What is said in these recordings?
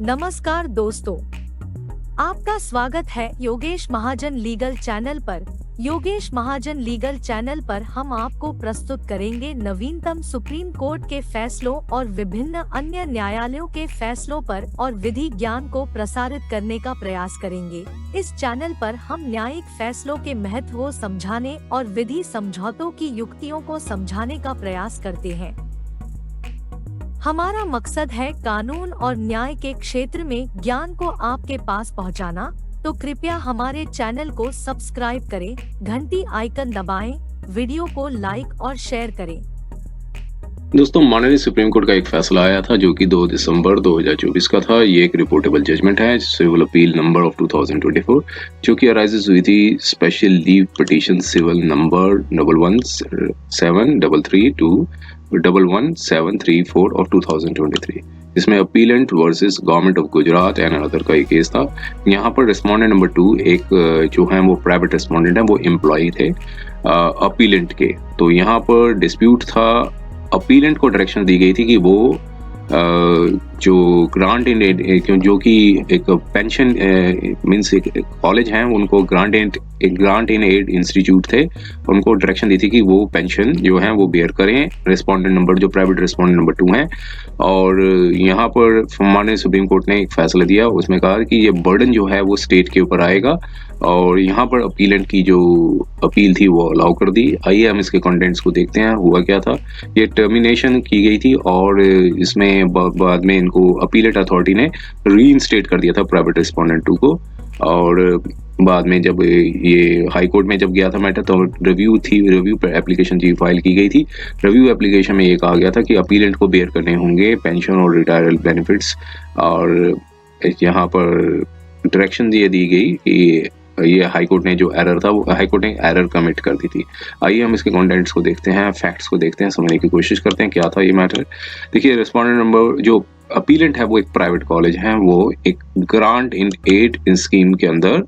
नमस्कार दोस्तों, आपका स्वागत है योगेश महाजन लीगल चैनल पर। योगेश महाजन लीगल चैनल पर हम आपको प्रस्तुत करेंगे नवीनतम सुप्रीम कोर्ट के फैसलों और विभिन्न अन्य न्यायालयों के फैसलों पर और विधि ज्ञान को प्रसारित करने का प्रयास करेंगे। इस चैनल पर हम न्यायिक फैसलों के महत्व को समझाने और विधि समझौतों की युक्तियों को समझाने का प्रयास करते हैं। हमारा मकसद है कानून और न्याय के क्षेत्र में ज्ञान को आपके पास पहुंचाना, तो कृपया हमारे चैनल को सब्सक्राइब करें, घंटी आइकन दबाएं, वीडियो को लाइक और शेयर करें। दोस्तों, माननीय सुप्रीम कोर्ट का एक फैसला आया था जो कि 2 दिसंबर 2024 का था। ये एक रिपोर्टेबल जजमेंट है, सिविल अपील नंबर ऑफ 2024, जो कि अराइजेस हुई थी special leave petition civil number 11733 of 2023। इसमें appellant versus government of Gujarat and another का एक केस था। यहाँ पर रिस्पोंडेंट नंबर 2 एक जो है वो प्राइवेट रिस्पोंडेंट है, वो एम्प्लॉई थे अपीलेंट के। तो यहाँ पर डिस्प्यूट था। अपीलेंट को डायरेक्शन दी गई थी कि वो जो ग्रांट इन एड, जो कि एक पेंशन मीन्स एक कॉलेज है, उनको ग्रांट इन एड इंस्टीट्यूट थे, उनको डायरेक्शन दी थी कि वो पेंशन जो है वो बेयर करें रिस्पोंडेंट नंबर, जो प्राइवेट रिस्पोंडेंट नंबर 2 है। और यहाँ पर माननीय सुप्रीम कोर्ट ने एक फैसला दिया, उसमें कहा कि ये बर्डन जो है वो स्टेट के ऊपर आएगा, और यहाँ पर अपीलेंट की जो अपील थी वो अलाउ कर दी। आइए हम इसके कंटेंट्स को देखते हैं, हुआ क्या था। ये टर्मिनेशन की गई थी और इसमें बाद में इनको अपीलेट अथॉरिटी ने रीइंस्टेट कर दिया था प्राइवेट रिस्पोंडेंट 2 को। और बाद में जब ये हाई कोर्ट में जब गया था मैटर, तो रिव्यू एप्लीकेशन थी फाइल की गई थी। रिव्यू एप्लीकेशन में ये कहा गया था कि अपीलेंट को बेयर करने होंगे पेंशन और रिटायरल बेनिफिट्स, और यहाँ पर डायरेक्शन ये दी गई कि ये हाई कोर्ट ने जो एरर था वो हाई कोर्ट ने एरर कमिट कर दी थी। आइए हम इसके कंटेंट्स को देखते हैं, फैक्ट्स को देखते हैं, समझने की कोशिश करते हैं क्या था ये मैटर। देखिए, रिस्पोंडेंट नंबर जो अपीलेंट है वो एक प्राइवेट कॉलेज है, वो एक ग्रांट इन एड स्कीम के अंदर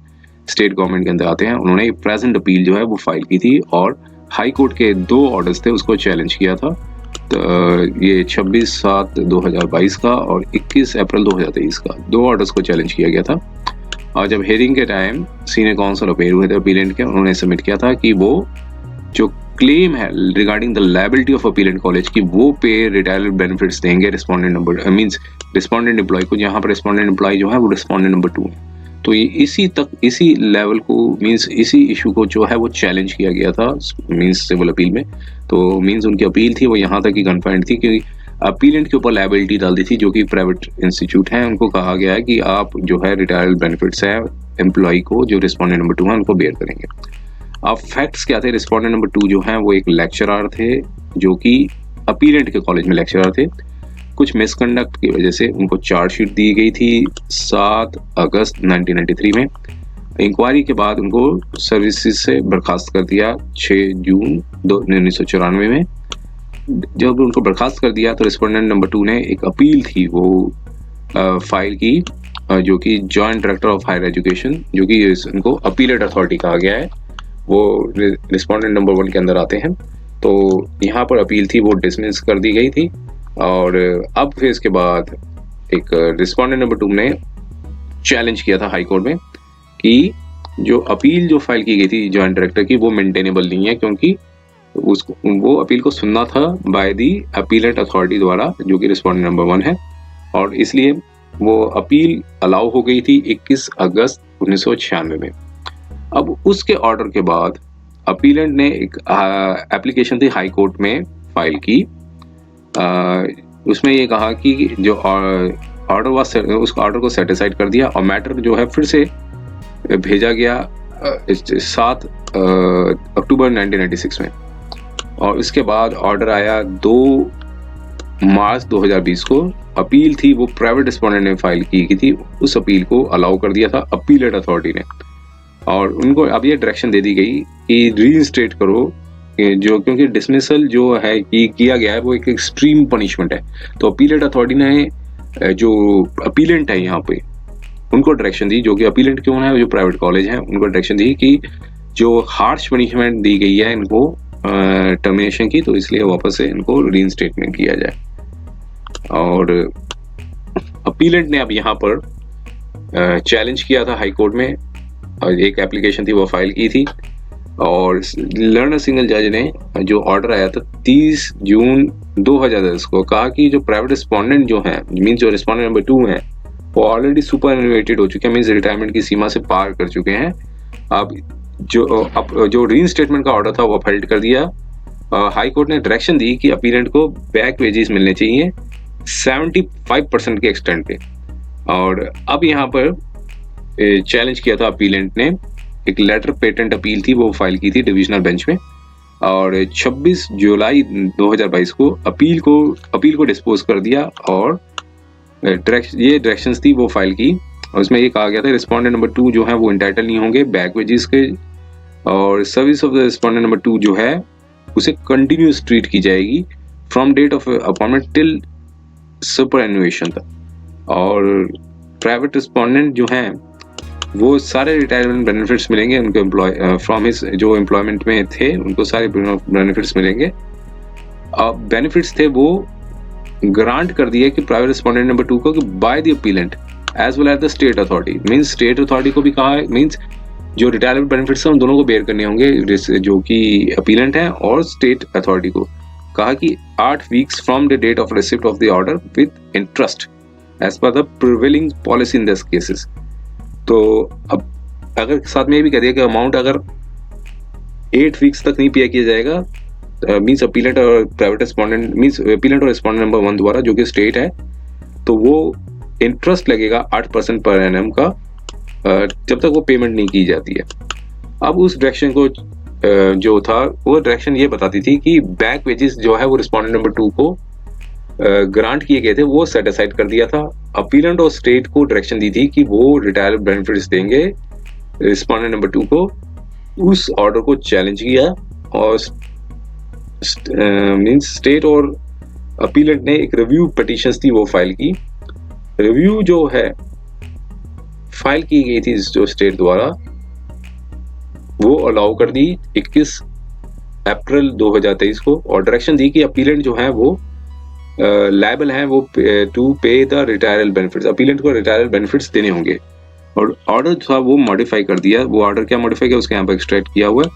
स्टेट गवर्नमेंट के अंदर आते हैं। उन्होंने प्रेजेंट अपील जो है वो फाइल की थी और हाई कोर्ट के 2 ऑर्डर्स थे उसको चैलेंज किया था। तो ये 26/7/2022 का और 21 अप्रैल 2023 का 2 ऑर्डर्स को चैलेंज किया गया था। और जब हेयरिंग के टाइम सीनियर काउंसिल अपेयर हुए थे अपीलेंट के, उन्होंने सबमिट किया था कि वो जो क्लेम है regarding the liability of appellant college की, वो पे रिटायरल बेनिफिट्स देंगे respondent number means respondent employee को, जहाँ पर रिस्पोंडेंट एम्प्लॉय जो है वो रिस्पोंडेंट नंबर 2 है। तो ये इसी लेवल को मींस इसी इशू को जो है वो चैलेंज किया गया था मींस सिविल अपील में। तो मींस उनकी अपील थी वो यहाँ तक ही कन्फाइंड थी कि अपीलेंट के ऊपर लायबिलिटी डाल दी थी, जो कि प्राइवेट इंस्टीट्यूट है। उनको कहा गया है कि आप जो है रिटायरल बेनिफिट्स है एम्प्लॉय को, जो रिस्पोंडेंट नंबर 2 है, उनको बेयर करेंगे। अब फैक्ट्स क्या थे, रिस्पोंडेंट नंबर 2 जो है वो एक लेक्चरर थे, जो कि अपीलेंट के कॉलेज में लेक्चरर थे। कुछ मिसकंडक्ट की वजह से उनको चार्जशीट दी गई थी 7 अगस्त 1993 में। इंक्वायरी के बाद उनको सर्विसेज से बर्खास्त कर दिया 6 जून 1994 में। जब उनको बर्खास्त कर दिया तो रिस्पोंडेंट नंबर 2 ने एक अपील थी वो फाइल की, जो कि joint director of higher education, जो कि उनको अपीलेट अथॉरिटी कहा गया है, वो रिस्पोंडेंट नंबर 1 के अंदर आते हैं। तो यहाँ पर अपील थी वो डिसमिस कर दी गई थी। और अब फिर इसके बाद एक रिस्पोंडेंट नंबर 2 ने चैलेंज किया था हाई कोर्ट में कि जो अपील जो फाइल की गई थी जॉइंट डायरेक्टर की, वो मेंटेनेबल नहीं है, क्योंकि उसको वो अपील को सुनना था बाय दी अपीलेट अथॉरिटी द्वारा, जो कि रिस्पोंडेंट नंबर 1 है, और इसलिए वो अपील अलाउ हो गई थी 21 अगस्त 1996 में। अब उसके ऑर्डर के बाद अपीलेंट ने एक एप्लीकेशन थी हाई कोर्ट में फाइल की। उसमें ये कहा कि जो ऑर्डर उस ऑर्डर को सेटिसाइड कर दिया और मैटर जो है फिर से भेजा गया 7 अक्टूबर 1996 में। और इसके बाद ऑर्डर आया 2 मार्च 2020 को। अपील थी वो प्राइवेट रिस्पोंडेंट ने फाइल की थी, उस अपील को अलाउ कर दिया था अपीलेट अथॉरिटी ने, और उनको अब ये डायरेक्शन दे दी गई कि रीइंस्टेट करो, जो क्योंकि डिसमिसल जो है कि किया गया है वो एक एक्सट्रीम पनिशमेंट है। तो अपीलेट अथॉरिटी ने जो अपीलेंट है यहाँ पे उनको डायरेक्शन दी, जो कि अपीलेंट क्यों है, जो प्राइवेट कॉलेज है, उनको डायरेक्शन दी कि जो हार्श पनिशमेंट दी गई है इनको टर्मिनेशन की, तो इसलिए वापस से इनको रीइंस्टेटमेंट किया जाए। और अपीलेंट ने अब यहाँ पर चैलेंज किया था हाई कोर्ट में, और एक एप्लीकेशन थी वो फाइल की थी, और लर्नर सिंगल जज ने जो ऑर्डर आया था 30 जून 2010 को कहा कि जो प्राइवेट रिस्पोंडेंट जो है, मींस जो रिस्पोंडेंट नंबर 2 है, वो ऑलरेडी सुपर एनुएटेड हो चुके हैं, मींस रिटायरमेंट की सीमा से पार कर चुके हैं। अब जो रीइंस्टेटमेंट का ऑर्डर था वो अपहेल्ड कर दिया। हाई कोर्ट ने डायरेक्शन दी कि अपीलेंट को बैक वेजेस मिलने चाहिए 75% के एक्सटेंट पे। और अब यहाँ पर चैलेंज किया था अपीलेंट ने, एक लेटर पेटेंट अपील थी वो फाइल की थी डिविजनल बेंच में, और 26 जुलाई 2022 को अपील को डिस्पोज कर दिया, और ये डायरेक्शंस थी वो फाइल की। और उसमें ये कहा गया था रिस्पोंडेंट नंबर 2 जो है वो इंटाइटल नहीं होंगे बैक वेजेस के, और service of the respondent number 2 जो है उसे कंटिन्यूस ट्रीट की जाएगी from date of appointment till superannuation तक। और प्राइवेट रिस्पोंडेंट जो हैं वो सारे रिटायरमेंट बेनिफिट्स मिलेंगे उनको, फ्रॉम हिज जो एम्प्लॉयमेंट में थे उनको सारे बेनिफिट्स मिलेंगे। अब बेनिफिट्स थे वो ग्रांट कर दिए कि प्राइवेट रिस्पोंडेंट नंबर 2 को by the appellant as well as the state authority, means state authority को भी कहा, मींस जो रिटायरमेंट बेनिफिट्स हैं उन दोनों को बेयर करने होंगे, जो कि अपीलेंट है, और स्टेट अथॉरिटी को कहा कि 8 weeks from the date of receipt of the order with interest as per the prevailing policy in this cases. तो अब अगर साथ में ये भी कह दिया कि अमाउंट अगर 8 वीक्स तक नहीं पे किया जाएगा, मींस अपीलेंट और प्राइवेट रिस्पोंडेंट, मींस अपीलेंट और रिस्पोंडेंट नंबर 1 द्वारा जो कि स्टेट है, तो वो इंटरेस्ट लगेगा 8% पर एनम का जब तक वो पेमेंट नहीं की जाती है। अब उस डायरेक्शन को जो था वो डायरेक्शन ये बताती थी कि बैक वेजेस जो है वो रिस्पोंडेंट नंबर 2 को ग्रांट किए गए थे वो सेट असाइड कर दिया था। अपीलेंट और स्टेट को डायरेक्शन दी थी कि वो रिटायर बेनिफिट्स देंगे रिस्पोंडेंट नंबर 2 को। उस ऑर्डर को चैलेंज किया, और मींस स्टेट और अपीलेंट ने एक रिव्यू पिटीशंस थी वो फाइल की। रिव्यू जो है फाइल की गई थी जो स्टेट द्वारा, वो अलाउ कर दी 21 अप्रैल 2023 को, और डायरेक्शन दी कि अपीलेंट जो है वो लायबल हैं वो टू पे द रिटायरल बेनिफिट्स, अपीलेंट को रिटायरल बेनिफिट्स देने होंगे। और ऑर्डर था वो मॉडिफाई कर दिया। वो ऑर्डर क्या मॉडिफाई किया उसके यहाँ पर एक्सट्रैक्ट किया हुआ है।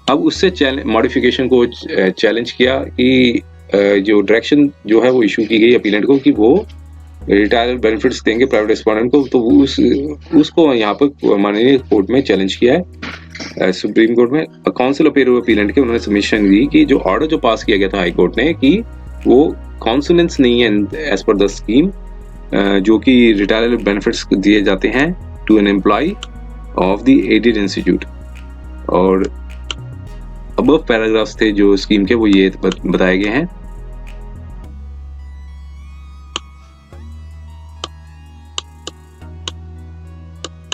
अब उससे मॉडिफिकेशन को चैलेंज किया कि जो डायरेक्शन जो है वो इशू की गई अपीलेंट को कि वो रिटायरल बेनिफिट्स देंगे प्राइवेट रिस्पोंडेंट को, तो उसको यहाँ पर माननीय कोर्ट में चैलेंज किया है सुप्रीम कोर्ट में। काउंसिल ऑफ पेयर अपीलेंट के उन्होंने सबमिशन दी कि जो ऑर्डर जो पास किया गया था हाई कोर्ट ने कि वो कॉन्सोनेंस नहीं है एज पर द स्कीम, जो कि रिटायरल बेनिफिट्स दिए जाते हैं to an employee of the aided institute. और अबव पैराग्राफ्स थे जो स्कीम के वो ये बताए गए हैं।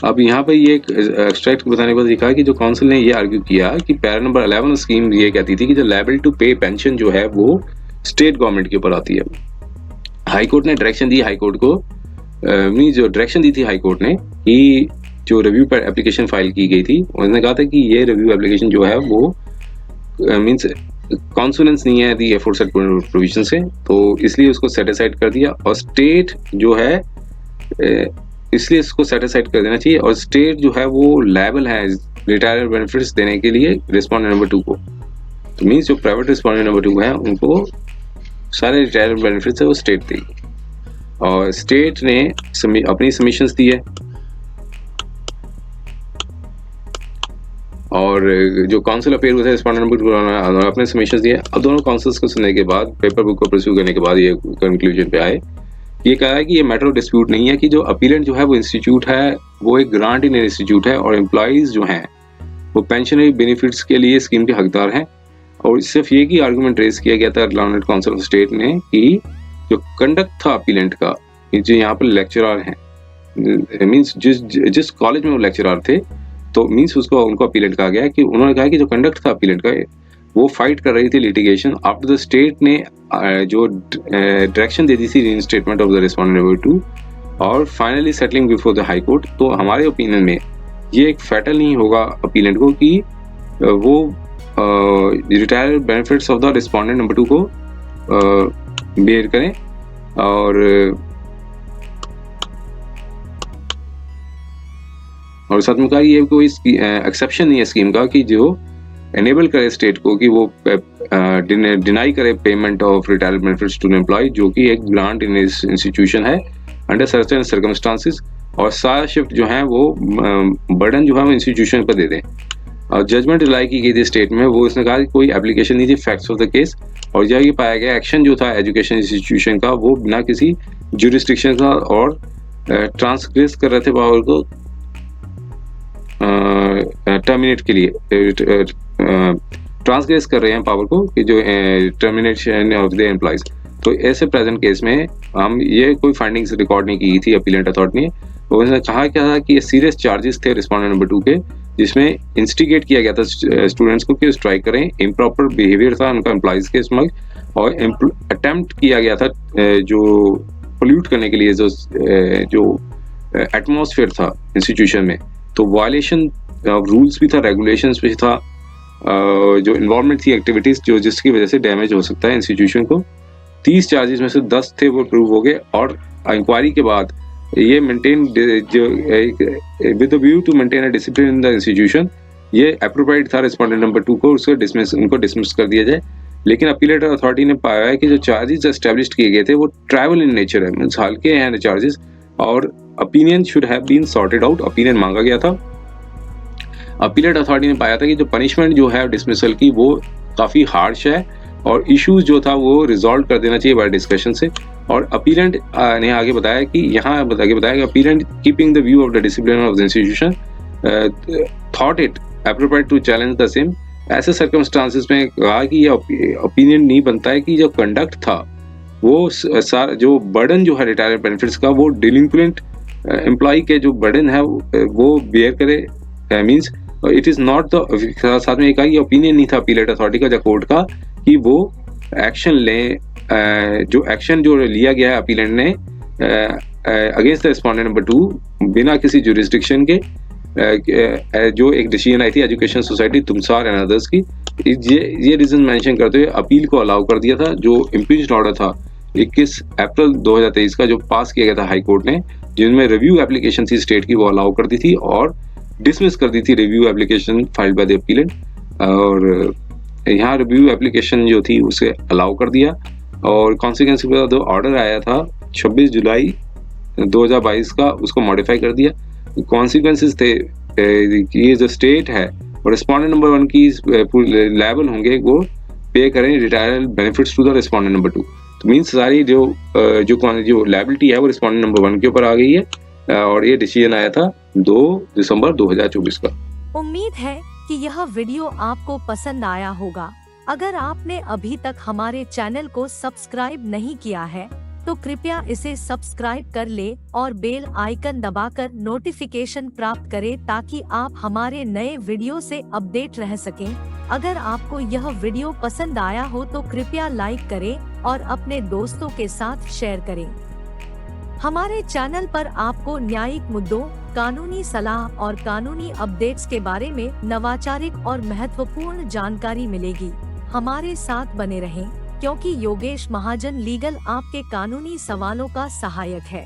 अब यहाँ पे ये एक एक्सट्रैक्ट बताने के बाद लिखा है कि जो काउंसिल ने ये आर्ग्यू किया कि पैरा नंबर 11 स्कीम ये कहती थी कि जो लायबल टू पे पेंशन जो है वो स्टेट गवर्नमेंट के ऊपर आती है। हाई कोर्ट ने डायरेक्शन दी हाई कोर्ट को, जो डायरेक्शन दी थी हाई कोर्ट ने कि जो रिव्यू पर एप्लीकेशन फाइल की गई थी, उन्होंने कहा था कि ये रिव्यू एप्लीकेशन जो है वो मींस कॉन्सोनेंस नहीं है दी एफोर्टसेड प्रोविजन से, तो इसलिए उसको सेटिसाइड कर दिया। और स्टेट जो है इसलिए इसको सेटिसाइड कर देना चाहिए, और स्टेट जो है वो लायबल है रिटायर बेनिफिट्स देने के लिए रिस्पोंडेंट नंबर 2 को। तो मींस जो प्राइवेट रिस्पोंडेंट नंबर 2 है उनको सारे रिटायर बेनिफिट्स है वो स्टेट देगी। और स्टेट ने अपनी सबमिशंस दी है, और जो काउंसिल अपीयर हुआ था रिस्पोंडेंट नंबर 2 अपने सबमिशंस दिए। अब दोनों काउंसिल्स को सुनने के बाद पेपर बुक को परस्यू करने के बाद ये कंक्लूजन पे आए, ये कहा है कि ये मैटर ऑफ डिस्प्यूट नहीं है कि जो अपीलेंट जो है वो इंस्टीट्यूट है, वो एक ग्रांट इन इंस्टीट्यूट है, और एम्प्लॉइज जो हैं वो पेंशनरी बेनिफिट्स के लिए स्कीम के हकदार हैं। और सिर्फ ये की आर्गूमेंट रेज किया गया था लॉर्ड काउंसिल ऑफ स्टेट ने कि जो कंडक्ट था अपीलेंट का, जो यहाँ पर लेक्चरर हैं, मीन्स जिस कॉलेज में वो लेक्चरर थे, तो मीन्स उनको अपीलेंट कहा गया कि उन्होंने कहा कि जो कंडक्ट था अपीलेंट का वो फाइट कर रही थी लिटिगेशन आफ्टर द स्टेट ने जो डायरेक्शन दे दी थी रीइंस्टेटमेंट ऑफ द रिस्पोंडेंट नंबर 2 और finally settling before the high court. तो हमारे ओपिनियन में ये एक फैटल नहीं होगा अपीलेंट को कि वो retire benefits of the respondent number 2 को बेयर करें, और और साथ में कहा ये कोई एक्सेप्शन नहीं है स्कीम का कि जो एनेबल करे स्टेट को कि वो डिनाई करे payment of retirement benefits to employee जो कि एक ग्रांट इन इंस्टीट्यूशन है अंडर सर्टेन सर्कमस्टांसिस, और सारा शिफ्ट जो है वो बर्डन जो है वो इंस्टीट्यूशन पर दे दें। और जजमेंट रिलाई की गई थी स्टेट में, वो इसने कहा कि कोई एप्लीकेशन नहीं थी फैक्ट्स ऑफ द केस, और जब ये पाया गया एक्शन जो था एजुकेशन इंस्टीट्यूशन का वो बिना किसी ज्यूरिस्डिक्शन का और ट्रांसग्रेस कर रहे थे पावर को टर्मिनेट के लिए, ट्रांसग्रेस कर रहे हैं पावर को कि जो टर्मिनेशन ऑफ द एम्प्लॉयज। तो ऐसे प्रेजेंट केस में हम ये कोई फाइंडिंग्स रिकॉर्ड नहीं की थी अपीलेंट अथॉरिटी ने। तो उसने कहा क्या था कि ये सीरियस चार्जेस थे रिस्पोंडेंट नंबर 2 के, जिसमें इंस्टिगेट किया गया था स्टूडेंट्स को कि स्ट्राइक करें, इम्प्रॉपर बिहेवियर था उनका एम्प्लॉयज के इसमें, और अटेम्प्ट किया गया था जो पोल्यूट करने के लिए जो एटमॉस्फेयर था इंस्टीट्यूशन में, तो वायलेशन रूल्स भी था, रेगुलेशंस भी था, जो इन्वॉल्वमेंट थी एक्टिविटीज जो जिसकी वजह से डैमेज हो सकता है इंस्टीट्यूशन को। 30 चार्जेस में से 10 थे वो प्रूव हो गए, और इंक्वायरी के बाद ये मेंटेन जो with the view to maintain a discipline in the institution, ये अप्रोप्रिएट था रिस्पोंडेंट नंबर 2 को उनको डिसमिस कर दिया जाए। लेकिन अपीलेट अथॉरिटी ने पाया है कि जो चार्जेस एस्टेब्लिश किए गए थे वो ट्राइवल इन नेचर है, मींस हल्के हैं चार्जेस, और opinion should have been sorted out, opinion मांगा गया था। अपीलेट अथॉरिटी ने पाया था कि जो पनिशमेंट जो है डिसमिसल की वो काफ़ी हार्श है, और इश्यूज जो था वो रिजॉल्व कर देना चाहिए बाय डिस्कशन से। और अपीलेंट ने आगे बताया कि बताया कि appellant keeping the view of the discipline of the institution thought it appropriate to challenge the same. ऐसे सर्कमस्टांसिस में कहा कि ये ओपिनियन नहीं बनता है कि जो कंडक्ट था वो जो बर्डन जो है रिटायरमेंट बेनिफिट्स का वो डिलिंक्वेंट एम्प्लॉय के जो बर्डन है वो बेयर करे, means it is not the, साथ में कहा कि ओपिनियन नहीं था अपीलेट अथॉरिटी का या कोर्ट का कि वो एक्शन लें, जो एक्शन जो लिया गया है अपीलेंट ने अगेंस्ट द रिस्पोंडेंट नंबर 2 बिना किसी ज्यूरिसडिक्शन के, जो एक डिसीजन आई थी एजुकेशन सोसाइटी तुमसार एंड अदर्स की, ये रीजन मेंशन करते हुए अपील को अलाउ कर दिया था। जो इम्पीच्ड ऑर्डर था 21 अप्रैल 2023 का जो पास किया गया था हाई कोर्ट ने, जिनमें रिव्यू एप्लीकेशन थी स्टेट की वो अलाउ कर दी थी और डिसमिस कर दी थी review application filed by the appellate, और यहाँ रिव्यू एप्लीकेशन जो थी उसे अलाउ कर दिया। और कॉन्सिक्वेंस का जो ऑर्डर आया था 26 जुलाई 2022 का, उसको मॉडिफाई कर दिया। कॉन्सिक्वेंसेस थे ये जो स्टेट है और रिस्पोंडेंट नंबर 1 की लायबल होंगे वो पे करें retirement benefits to the respondent number 2। तो मीन्स सारी जो लायबिलिटी है वो रिस्पोंडेंट नंबर 1 के ऊपर आ गई है, और ये डिसीजन आया था 2 दिसंबर 2024 का। उम्मीद है कि यह वीडियो आपको पसंद आया होगा। अगर आपने अभी तक हमारे चैनल को सब्सक्राइब नहीं किया है तो कृपया इसे सब्सक्राइब कर ले और बेल आइकन दबाकर नोटिफिकेशन प्राप्त करें ताकि आप हमारे नए वीडियो से अपडेट रह सकें। अगर आपको यह वीडियो पसंद आया हो तो कृपया लाइक करें और अपने दोस्तों के साथ शेयर करें। हमारे चैनल पर आपको न्यायिक मुद्दों, कानूनी सलाह और कानूनी अपडेट्स के बारे में नवाचारिक और महत्वपूर्ण जानकारी मिलेगी। हमारे साथ बने रहें, क्योंकि योगेश महाजन लीगल आपके कानूनी सवालों का सहायक है।